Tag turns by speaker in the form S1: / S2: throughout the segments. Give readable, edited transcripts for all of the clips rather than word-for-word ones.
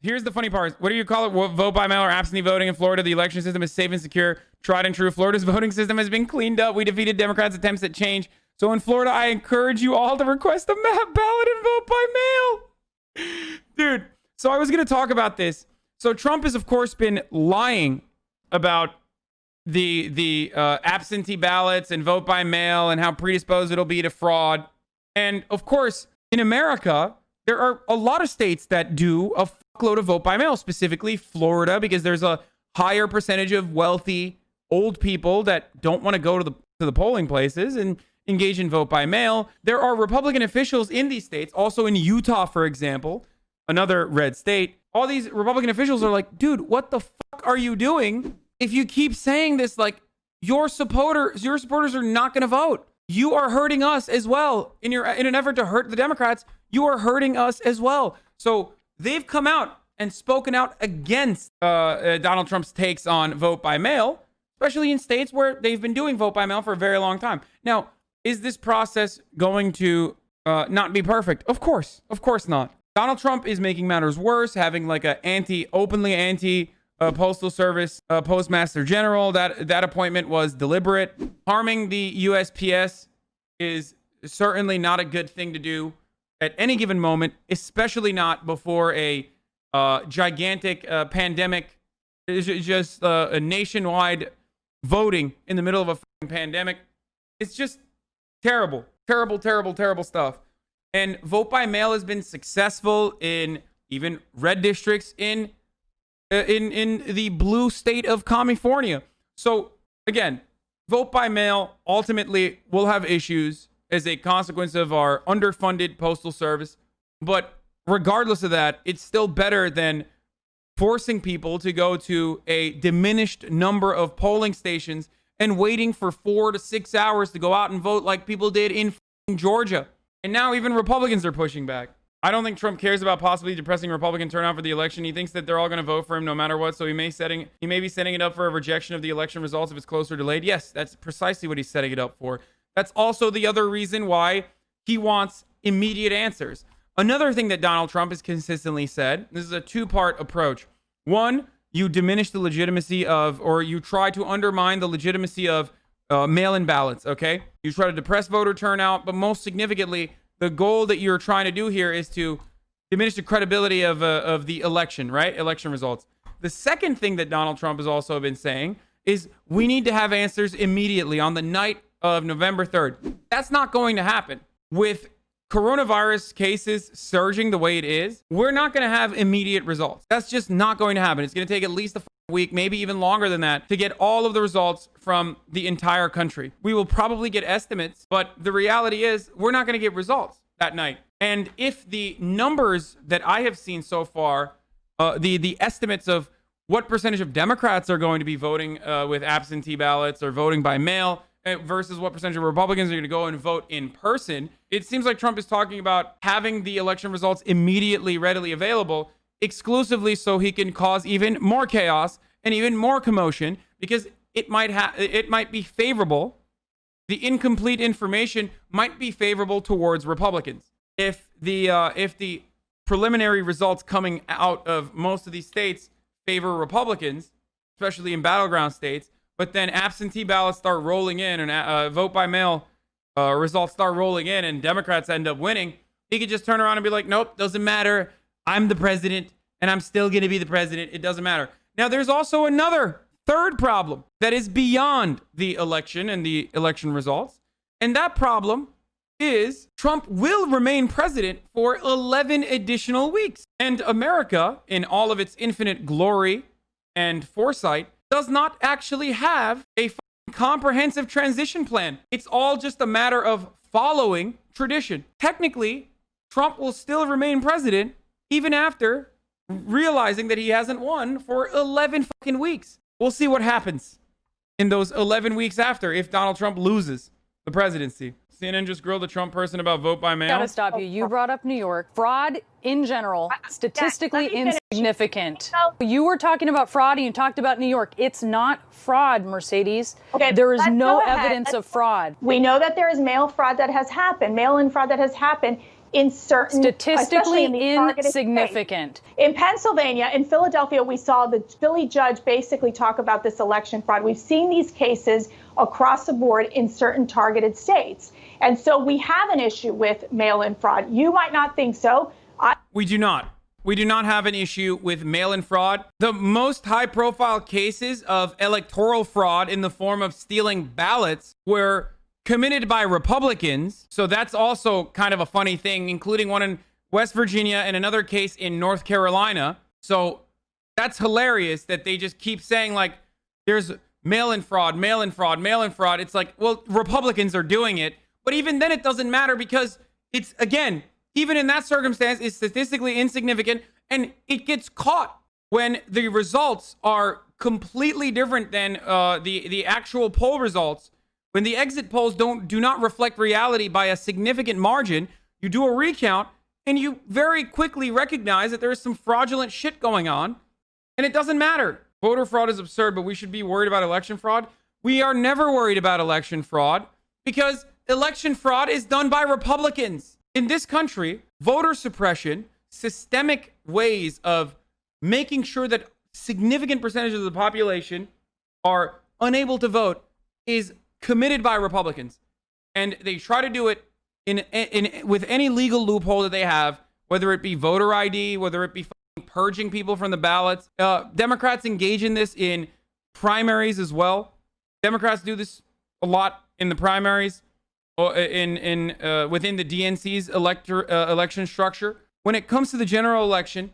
S1: Here's the funny part. What do you call it? Vote by mail or absentee voting in Florida. The election system is safe and secure. Tried and true. Florida's voting system has been cleaned up. We defeated Democrats' attempts at change. So in Florida, I encourage you all to request a ballot and vote by mail. Dude, so I was going to talk about this. So Trump has, of course, been lying about the absentee ballots and vote by mail and how predisposed it'll be to fraud. And, of course, in America, there are a lot of states that do a fuckload of vote by mail, specifically Florida, because there's a higher percentage of wealthy old people that don't want to go to the polling places and engage in vote by mail. There are Republican officials in these states, also in Utah, for example, another red state. All these Republican officials are like, dude, what the fuck are you doing? If you keep saying this, like, your supporters are not going to vote. You are hurting us as well. In an effort to hurt the Democrats, you are hurting us as well. So they've come out and spoken out against Donald Trump's takes on vote by mail, especially in states where they've been doing vote by mail for a very long time. Now, is this process going to not be perfect? Of course not. Donald Trump is making matters worse, having like a openly anti Postal Service Postmaster General. That appointment was deliberate. Harming the USPS is certainly not a good thing to do at any given moment, especially not before a gigantic pandemic. It's just a nationwide voting in the middle of a pandemic. It's just terrible stuff. And vote by mail has been successful in even red districts in the blue state of California. So again, vote by mail ultimately will have issues as a consequence of our underfunded postal service. But regardless of that, it's still better than forcing people to go to a diminished number of polling stations and waiting for 4 to 6 hours to go out and vote like people did in Georgia. And now even Republicans are pushing back. I don't think Trump cares about possibly depressing Republican turnout for the election. He thinks that they're all going to vote for him no matter what. So he may be setting it up for a rejection of the election results if it's close or delayed. Yes, that's precisely what he's setting it up for. That's also the other reason why he wants immediate answers. Another thing that Donald Trump has consistently said, this is a two-part approach. One, you diminish the legitimacy of, or you try to undermine the legitimacy of mail-in ballots, okay? You try to depress voter turnout, but most significantly, the goal that you're trying to do here is to diminish the credibility of the election, right? Election results. The second thing that Donald Trump has also been saying is we need to have answers immediately on the night of November 3rd. That's not going to happen. With coronavirus cases surging the way it is, we're not going to have immediate results. That's just not going to happen. It's going to take at least a week, maybe even longer than that, to get all of the results from the entire country. We will probably get estimates, but the reality is we're not going to get results that night. And if the numbers that I have seen so far, the estimates of what percentage of Democrats are going to be voting with absentee ballots or voting by mail versus what percentage of Republicans are going to go and vote in person, it seems like Trump is talking about having the election results immediately readily available exclusively so he can cause even more chaos and even more commotion, because it might be favorable. The incomplete information might be favorable towards Republicans. If the preliminary results coming out of most of these states favor Republicans, especially in battleground states, but then absentee ballots start rolling in and vote by mail results start rolling in and Democrats end up winning, he could just turn around and be like, nope, doesn't matter. I'm the president and I'm still going to be the president. It doesn't matter. Now, there's also another third problem that is beyond the election and the election results. And that problem is Trump will remain president for 11 additional weeks. And America, in all of its infinite glory and foresight, does not actually have a comprehensive transition plan. It's all just a matter of following tradition. Technically, Trump will still remain president even after realizing that he hasn't won for 11 fucking weeks. We'll see what happens in those 11 weeks after if Donald Trump loses the presidency. CNN just grilled a Trump person about vote by mail.
S2: Gotta stop you. You brought up New York. Fraud in general, statistically insignificant. You were talking about fraud and you talked about New York. It's not fraud, Mercedes. Okay, there is no evidence of fraud.
S3: We know that there is mail fraud that has happened, mail-in fraud that has happened
S2: in certain statistically
S3: in
S2: insignificant.
S3: In Pennsylvania, in Philadelphia, we saw the Philly judge basically talk about this election fraud. We've seen these cases across the board in certain targeted states. And so we have an issue with mail-in fraud. You might not think so.
S1: We do not. We do not have an issue with mail-in fraud. The most high-profile cases of electoral fraud in the form of stealing ballots were committed by Republicans. So that's also kind of a funny thing, including one in West Virginia and another case in North Carolina. So that's hilarious that they just keep saying, like, there's mail-in fraud, mail-in fraud, mail-in fraud. It's like, well, Republicans are doing it. But even then, it doesn't matter because it's, again, even in that circumstance, it's statistically insignificant, and it gets caught when the results are completely different than the actual poll results. When the exit polls do not reflect reality by a significant margin, you do a recount, and you very quickly recognize that there is some fraudulent shit going on, and it doesn't matter. Voter fraud is absurd, but we should be worried about election fraud. We are never worried about election fraud because election fraud is done by Republicans. In this country, voter suppression, systemic ways of making sure that significant percentages of the population are unable to vote is committed by Republicans. And they try to do it in with any legal loophole that they have, whether it be voter ID, whether it be purging people from the ballots. Democrats engage in this in primaries as well. Democrats do this a lot in the primaries. Within the DNC's election structure. When it comes to the general election,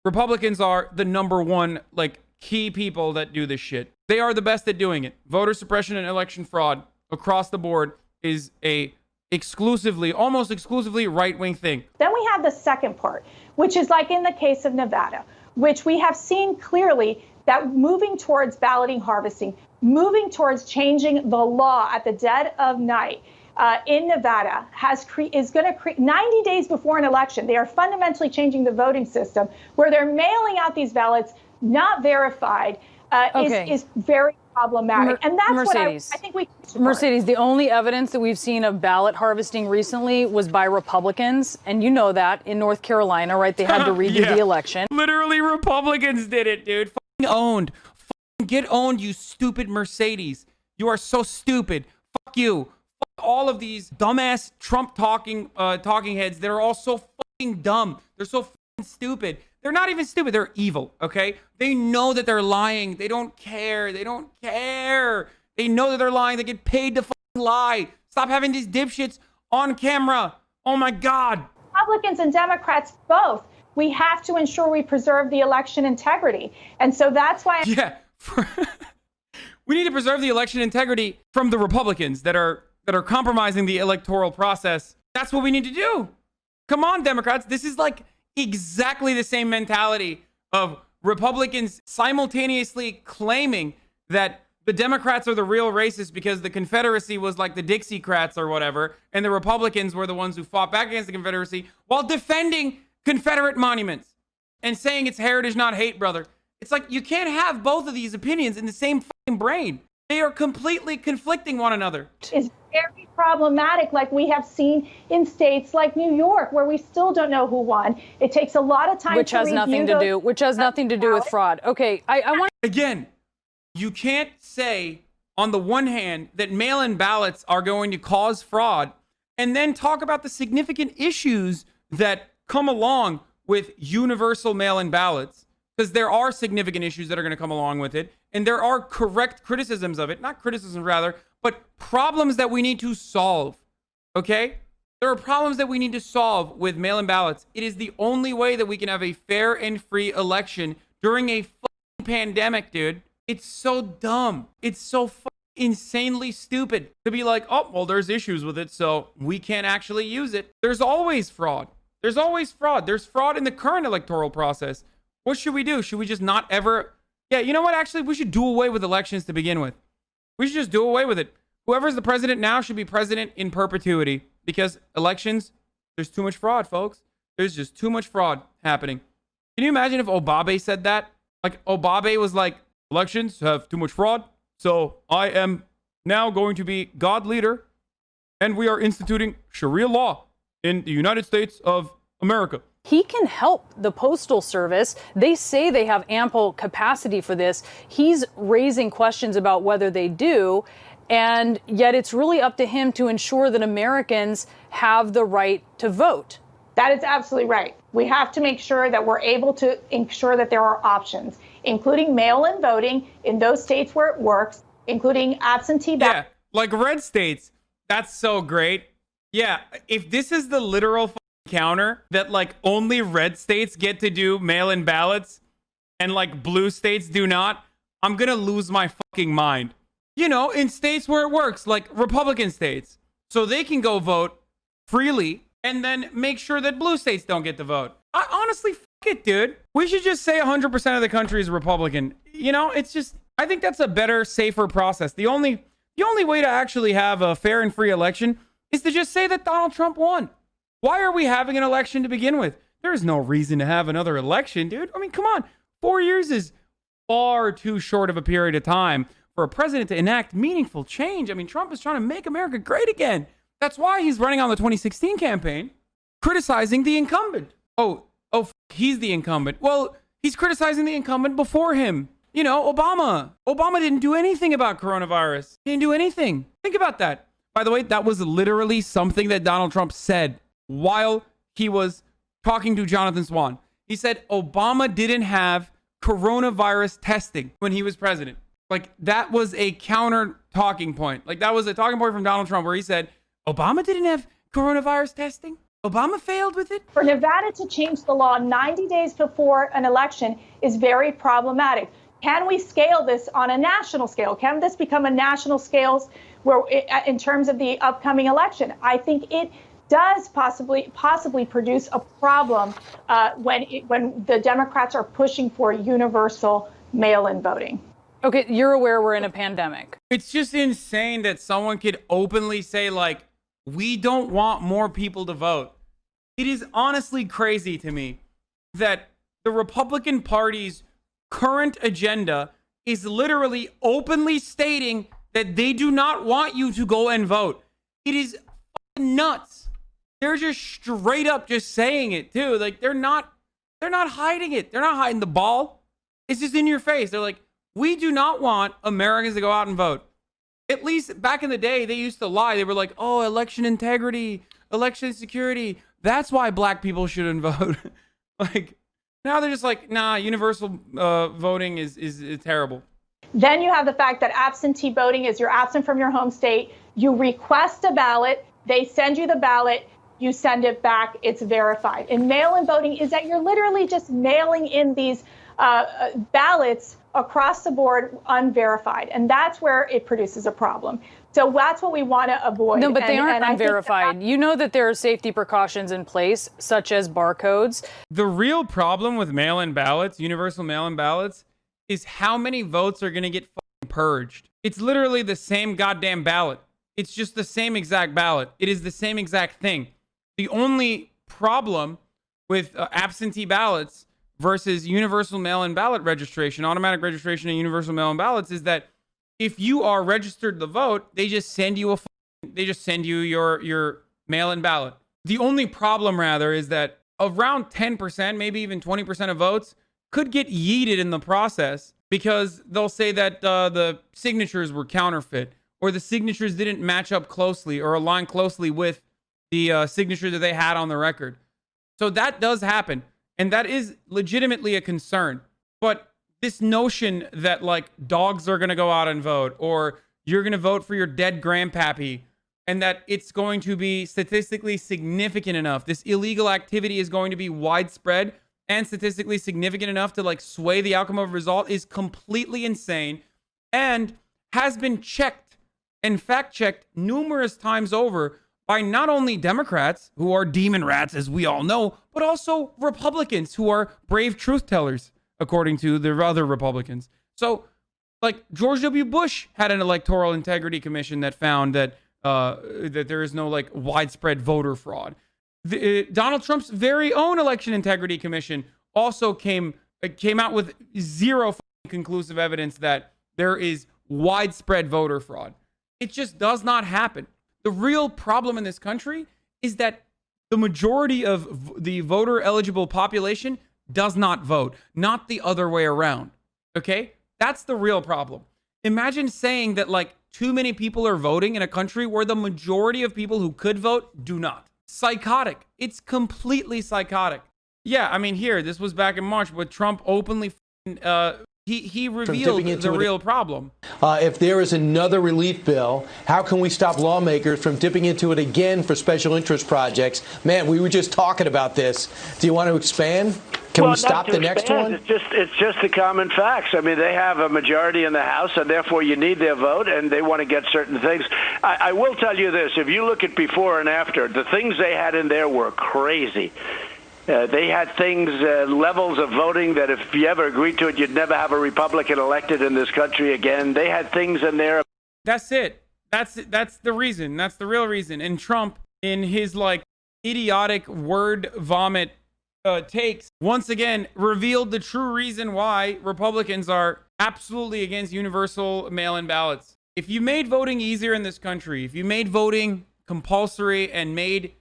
S1: Republicans are the number one, like, key people that do this shit. They are the best at doing it. Voter suppression and election fraud across the board is almost exclusively right-wing thing.
S3: Then we have the second part, which is like in the case of Nevada, which we have seen clearly that moving towards balloting harvesting, moving towards changing the law at the dead of night, in Nevada is going to create 90 days before an election. They are fundamentally changing the voting system where they're mailing out these ballots not verified is very problematic. And that's
S2: Mercedes.
S3: what I think we
S2: Mercedes, the only evidence that we've seen of ballot harvesting recently was by Republicans. And you know that in North Carolina, right? They had to redo the election.
S1: Literally Republicans did it, dude. Fucking owned. Fucking get owned, you stupid Mercedes. You are so stupid. Fuck you. All of these dumbass Trump talking heads that are all so fucking dumb. They're so fucking stupid. They're not even stupid. They're evil, okay? They know that they're lying. They don't care. They don't care. They know that they're lying. They get paid to fucking lie. Stop having these dipshits on camera. Oh my God.
S3: Republicans and Democrats both. We have to ensure we preserve the election integrity. And so that's why...
S1: Yeah. We need to preserve the election integrity from the Republicans that are compromising the electoral process. That's what we need to do. Come on, Democrats. This is like exactly the same mentality of Republicans simultaneously claiming that the Democrats are the real racists because the Confederacy was like the Dixiecrats or whatever, and the Republicans were the ones who fought back against the Confederacy while defending Confederate monuments and saying it's heritage, not hate, brother. It's like you can't have both of these opinions in the same fucking brain. They are completely conflicting one another.
S3: Is very problematic, like we have seen in states like New York, where we still don't know who won. It takes a lot of time
S2: which has nothing to do with fraud. Okay, I want
S1: again, you can't say on the one hand that mail-in ballots are going to cause fraud and then talk about the significant issues that come along with universal mail-in ballots, because there are significant issues that are going to come along with it, and there are correct criticisms of it, not criticisms rather, but problems that we need to solve, okay? There are problems that we need to solve with mail-in ballots. It is the only way that we can have a fair and free election during a fucking pandemic, dude. It's so dumb. It's so insanely stupid to be like, oh, well, there's issues with it, so we can't actually use it. There's always fraud. There's always fraud. There's fraud in the current electoral process. What should we do? Should we just not ever... Yeah, you know what? Actually, we should do away with elections to begin with. We should just do away with it. Whoever's the president now should be president in perpetuity, because elections, there's too much fraud, folks. There's just too much fraud happening. Can you imagine if Obabe said that? Like, Obabe was like, elections have too much fraud, so I am now going to be God leader, and we are instituting Sharia law in the United States of America.
S2: He can help the Postal Service. They say they have ample capacity for this. He's raising questions about whether they do. And yet it's really up to him to ensure that Americans have the right to vote.
S3: That is absolutely right. We have to make sure that we're able to ensure that there are options, including mail-in voting in those states where it works, including absentee ballot.
S1: Yeah, like red states. That's so great. Yeah, if this is the literal counter that like only red states get to do mail-in ballots and like blue states do not, I'm gonna lose my fucking mind. You know, in states where it works, like Republican states, so they can go vote freely and then make sure that blue states don't get to vote. I honestly, fuck it, dude. We should just say 100% of the country is Republican. You know, it's just, I think that's a better, safer process. The only way to actually have a fair and free election is to just say that Donald Trump won. Why are we having an election to begin with? There's no reason to have another election, dude. I mean, come on. 4 years is far too short of a period of time for a president to enact meaningful change. I mean, Trump is trying to make America great again. That's why he's running on the 2016 campaign, criticizing the incumbent. He's the incumbent. Well, he's criticizing the incumbent before him. You know, Obama. Obama didn't do anything about coronavirus. He didn't do anything. Think about that. By the way, that was literally something that Donald Trump said while he was talking to Jonathan Swan. He said Obama didn't have coronavirus testing when he was president. Like, that was a counter talking point. Like, that was a talking point from Donald Trump where he said, Obama didn't have coronavirus testing? Obama failed with it?
S3: For Nevada to change the law 90 days before an election is very problematic. Can we scale this on a national scale? Can this become a national scale where, in terms of the upcoming election? I think it does possibly produce a problem when the Democrats are pushing for universal mail-in voting.
S2: Okay, you're aware we're in a pandemic.
S1: It's just insane that someone could openly say, like, we don't want more people to vote. It is honestly crazy to me that the Republican Party's current agenda is literally openly stating that they do not want you to go and vote. It is fucking nuts. They're just straight up just saying it too. Like, they're not hiding it. They're not hiding the ball. It's just in your face. They're like, we do not want Americans to go out and vote. At least back in the day, they used to lie. They were like, oh, election integrity, election security. That's why black people shouldn't vote. Like, now they're just like, nah, universal voting is terrible.
S3: Then you have the fact that absentee voting is you're absent from your home state. You request a ballot. They send you the ballot. You send it back. It's verified. And mail-in voting is that you're literally just mailing in these ballots across the board unverified. And that's where it produces a problem. So that's what we want to avoid.
S2: No, but they aren't unverified. You know that there are safety precautions in place, such as barcodes.
S1: The real problem with mail-in ballots, universal mail-in ballots, is how many votes are going to get purged. It's literally the same goddamn ballot. It's just the same exact ballot. It is the same exact thing. The only problem with absentee ballots versus universal mail-in ballot registration, automatic registration and universal mail-in ballots, is that if you are registered to vote, they just send you your mail-in ballot. The only problem, rather, is that around 10%, maybe even 20% of votes could get yeeted in the process because they'll say that the signatures were counterfeit, or the signatures didn't match up closely or align closely with the signature that they had on the record. So that does happen. And that is legitimately a concern. But this notion that, like, dogs are going to go out and vote, or you're going to vote for your dead grandpappy, and that it's going to be statistically significant enough, this illegal activity is going to be widespread and statistically significant enough to, like, sway the outcome of a result, is completely insane and has been checked and fact-checked numerous times over by not only Democrats, who are demon rats, as we all know, but also Republicans, who are brave truth tellers, according to the other Republicans. So, like, George W. Bush had an electoral integrity commission that found that that there is no, like, widespread voter fraud. Donald Trump's very own election integrity commission also came out with zero conclusive evidence that there is widespread voter fraud. It just does not happen. The real problem in this country is that The majority of the voter eligible population does not vote, not the other way around. Okay? That's the real problem. Imagine saying that like too many people are voting in a country where the majority of people who could vote do not. Psychotic. It's completely psychotic. Yeah, I mean, here, this was back in March, but Trump openly he revealed the real problem.
S4: If there is another relief bill, how can we stop lawmakers from dipping into it again for special interest projects? Man, we were just talking about this. Do you want to expand? Can we stop the next one?
S5: It's just the common facts. I mean, they have a majority in the House, and therefore you need their vote, and they want to get certain things. I will tell you this. If you look at before and after, the things they had in there were crazy. They had things, levels of voting that if you ever agreed to it, you'd never have a Republican elected in this country again. They had things in there.
S1: That's it. That's the reason. That's the real reason. And Trump, in his like idiotic word vomit takes, once again revealed the true reason why Republicans are absolutely against universal mail-in ballots. If you made voting easier in this country, if you made voting compulsory and made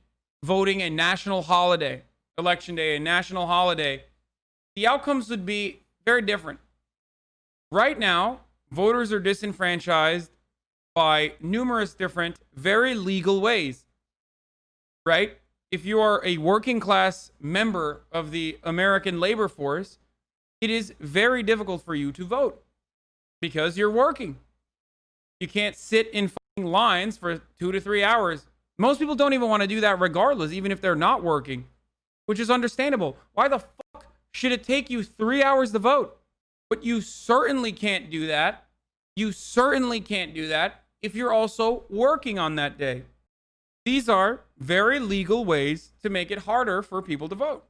S1: voting a national holiday, Election Day, a national holiday, the outcomes would be very different. Right now, voters are disenfranchised by numerous different, very legal ways, right? If you are a working class member of the American labor force, it is very difficult for you to vote because you're working. You can't sit in fucking lines for 2 to 3 hours. Most people don't even want to do that regardless, even if they're not working, which is understandable. Why the fuck should it take you 3 hours to vote? But you certainly can't do that. You certainly can't do that if you're also working on that day. These are very legal ways to make it harder for people to vote.